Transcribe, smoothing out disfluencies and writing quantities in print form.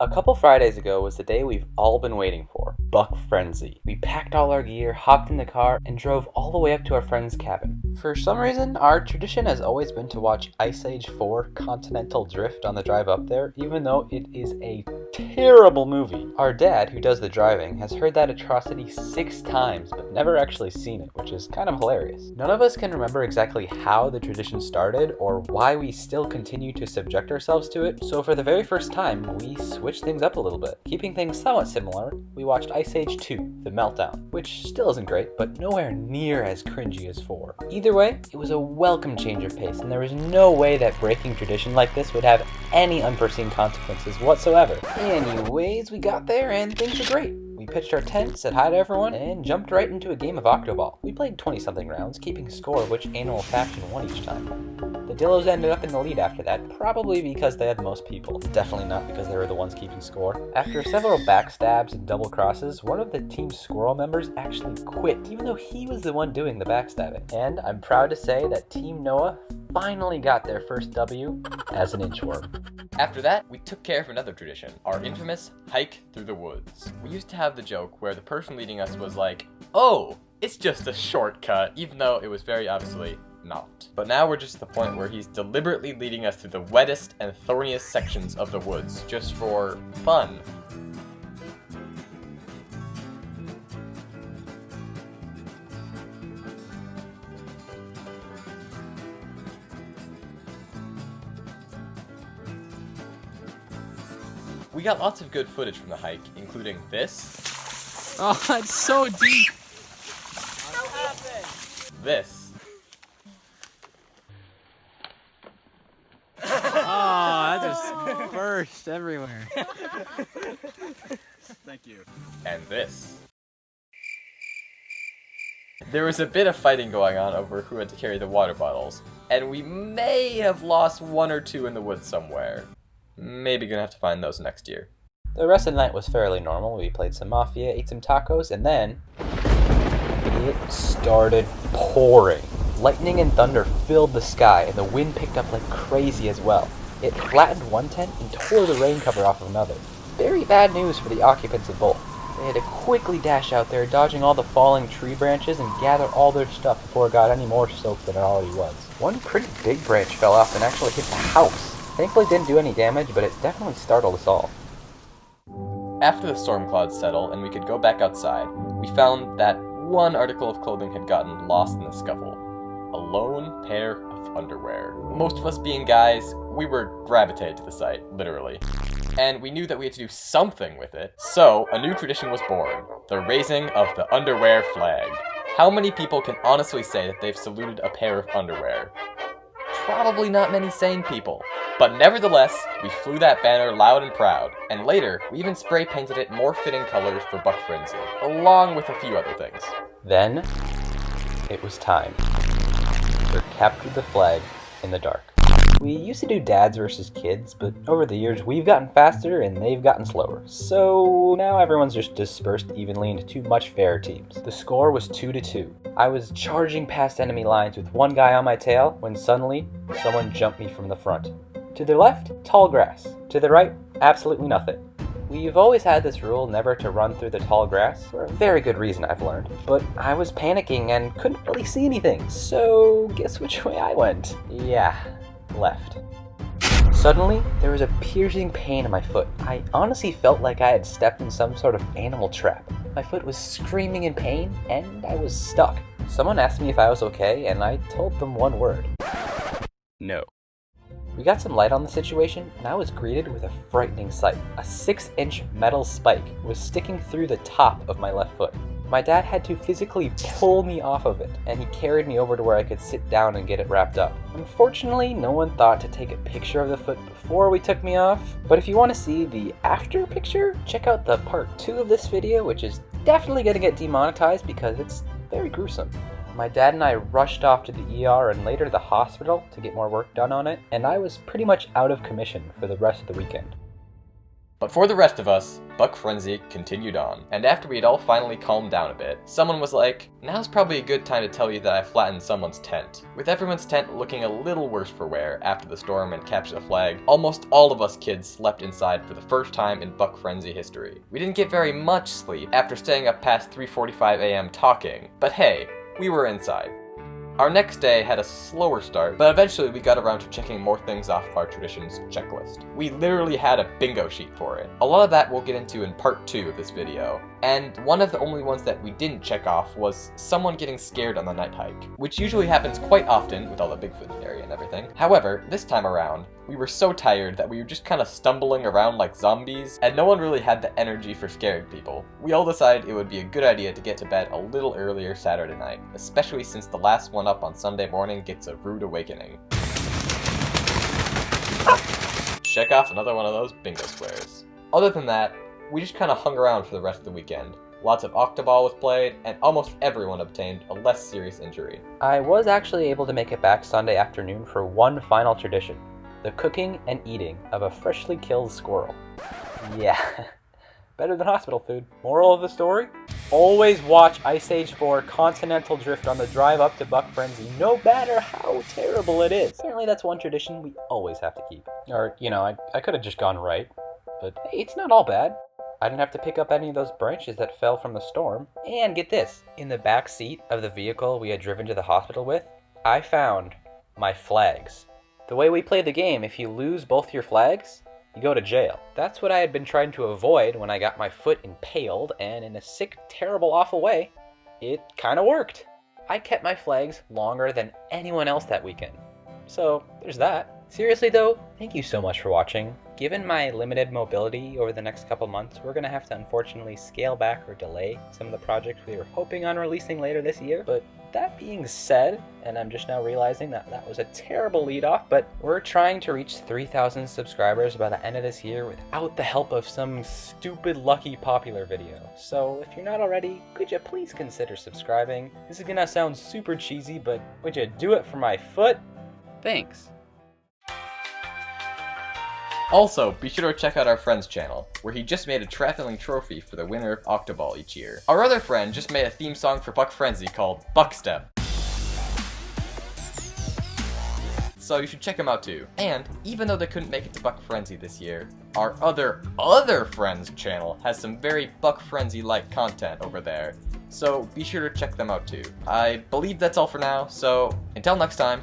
A couple Fridays ago was the day we've all been waiting for, Buck Frenzy. We packed all our gear, hopped in the car, and drove all the way up to our friend's cabin. For some reason, our tradition has always been to watch Ice Age 4 Continental Drift on the drive up there, even though it is a terrible movie. Our dad, who does the driving, has heard that atrocity 6 times, but never actually seen it, which is kind of hilarious. None of us can remember exactly how the tradition started, or why we still continue to subject ourselves to it, so for the very first time, we switched things up a little bit. Keeping things somewhat similar, we watched Ice Age 2, The Meltdown, which still isn't great, but nowhere near as cringy as 4. Either way, it was a welcome change of pace, and there was no way that breaking tradition like this would have any unforeseen consequences whatsoever. Anyways, we got there and things were great. We pitched our tent, said hi to everyone, and jumped right into a game of Octoball. We played 20-something rounds, keeping score of which annual faction won each time. The Dillos ended up in the lead after that, probably because they had the most people. Definitely not because they were the ones keeping score. After several backstabs and double crosses, one of the Team Squirrel members actually quit, even though he was the one doing the backstabbing. And I'm proud to say that Team Noah finally got their first W as an inchworm. After that, we took care of another tradition, our infamous hike through the woods. We used to have the joke where the person leading us was like, "Oh, it's just a shortcut," even though it was very obviously not. But now we're just at the point where he's deliberately leading us through the wettest and thorniest sections of the woods, just for fun. We got lots of good footage from the hike, including this. Oh, that's so deep. This. Oh, that just burst everywhere. Thank you. And this. There was a bit of fighting going on over who had to carry the water bottles, and we may have lost one or two in the woods somewhere. Maybe gonna have to find those next year. The rest of the night was fairly normal. We played some Mafia, ate some tacos, and then it started pouring. Lightning and thunder filled the sky, and the wind picked up like crazy as well. It flattened one tent and tore the rain cover off of another. Very bad news for the occupants of both. They had to quickly dash out there, dodging all the falling tree branches and gather all their stuff before it got any more soaked than it already was. One pretty big branch fell off and actually hit the house. Thankfully it didn't do any damage, but it definitely startled us all. After the storm clouds settled and we could go back outside, we found that one article of clothing had gotten lost in the scuffle. A lone pair of underwear. Most of us being guys, we were gravitated to the site, literally. And we knew that we had to do something with it, so a new tradition was born, the raising of the underwear flag. How many people can honestly say that they've saluted a pair of underwear? Probably not many sane people. But nevertheless, we flew that banner loud and proud, and later, we even spray painted it more fitting colors for Buck Frenzy, along with a few other things. Then, it was time. We captured the flag in the dark. We used to do dads versus kids, but over the years we've gotten faster and they've gotten slower. So now everyone's just dispersed evenly into 2 much fairer teams. The score was 2-2. I was charging past enemy lines with one guy on my tail when suddenly someone jumped me from the front. To the left, tall grass. To the right, absolutely nothing. We've always had this rule never to run through the tall grass, for a very good reason I've learned. But I was panicking and couldn't really see anything, so guess which way I went? Yeah, left. Suddenly, there was a piercing pain in my foot. I honestly felt like I had stepped in some sort of animal trap. My foot was screaming in pain, and I was stuck. Someone asked me if I was okay, and I told them one word. No. We got some light on the situation, and I was greeted with a frightening sight. A 6-inch metal spike was sticking through the top of my left foot. My dad had to physically pull me off of it, and he carried me over to where I could sit down and get it wrapped up. Unfortunately, no one thought to take a picture of the foot before we took me off, but if you want to see the after picture, check out the part 2 of this video, which is definitely going to get demonetized because it's very gruesome. My dad and I rushed off to the ER and later the hospital to get more work done on it, and I was pretty much out of commission for the rest of the weekend. But for the rest of us, Buck Frenzy continued on. And after we had all finally calmed down a bit, someone was like, now's probably a good time to tell you that I flattened someone's tent. With everyone's tent looking a little worse for wear after the storm and capture the flag, almost all of us kids slept inside for the first time in Buck Frenzy history. We didn't get very much sleep after staying up past 3:45 a.m. talking, but hey, we were inside. Our next day had a slower start, but eventually we got around to checking more things off our traditions checklist. We literally had a bingo sheet for it. A lot of that we'll get into in part 2 of this video, and one of the only ones that we didn't check off was someone getting scared on the night hike, which usually happens quite often with all the Bigfoot in the area and everything. However, this time around, we were so tired that we were just kind of stumbling around like zombies, and no one really had the energy for scaring people. We all decided it would be a good idea to get to bed a little earlier Saturday night, especially since the last one up on Sunday morning gets a rude awakening. Check off another one of those bingo squares. Other than that, we just kind of hung around for the rest of the weekend. Lots of Octoball was played, and almost everyone obtained a less serious injury. I was actually able to make it back Sunday afternoon for one final tradition. The cooking and eating of a freshly killed squirrel. Yeah, better than hospital food. Moral of the story? Always watch Ice Age 4 Continental Drift on the drive up to Buck Frenzy, no matter how terrible it is. Apparently that's one tradition we always have to keep. Or, I could have just gone right, but hey, it's not all bad. I didn't have to pick up any of those branches that fell from the storm. And get this, in the back seat of the vehicle we had driven to the hospital with, I found my flags. The way we play the game, if you lose both your flags, you go to jail. That's what I had been trying to avoid when I got my foot impaled, and in a sick, terrible, awful way, it kinda worked. I kept my flags longer than anyone else that weekend. So, there's that. Seriously though, thank you so much for watching. Given my limited mobility over the next couple months, we're gonna have to unfortunately scale back or delay some of the projects we were hoping on releasing later this year, but that being said, and I'm just now realizing that that was a terrible lead off, but we're trying to reach 3,000 subscribers by the end of this year without the help of some stupid lucky popular video. So if you're not already, could you please consider subscribing? This is gonna sound super cheesy, but would you do it for my foot? Thanks. Also, be sure to check out our friend's channel, where he just made a traveling trophy for the winner of Octoball each year. Our other friend just made a theme song for Buck Frenzy called Buckstep. So you should check him out too. And even though they couldn't make it to Buck Frenzy this year, our other friend's channel has some very Buck Frenzy-like content over there. So be sure to check them out too. I believe that's all for now, so until next time,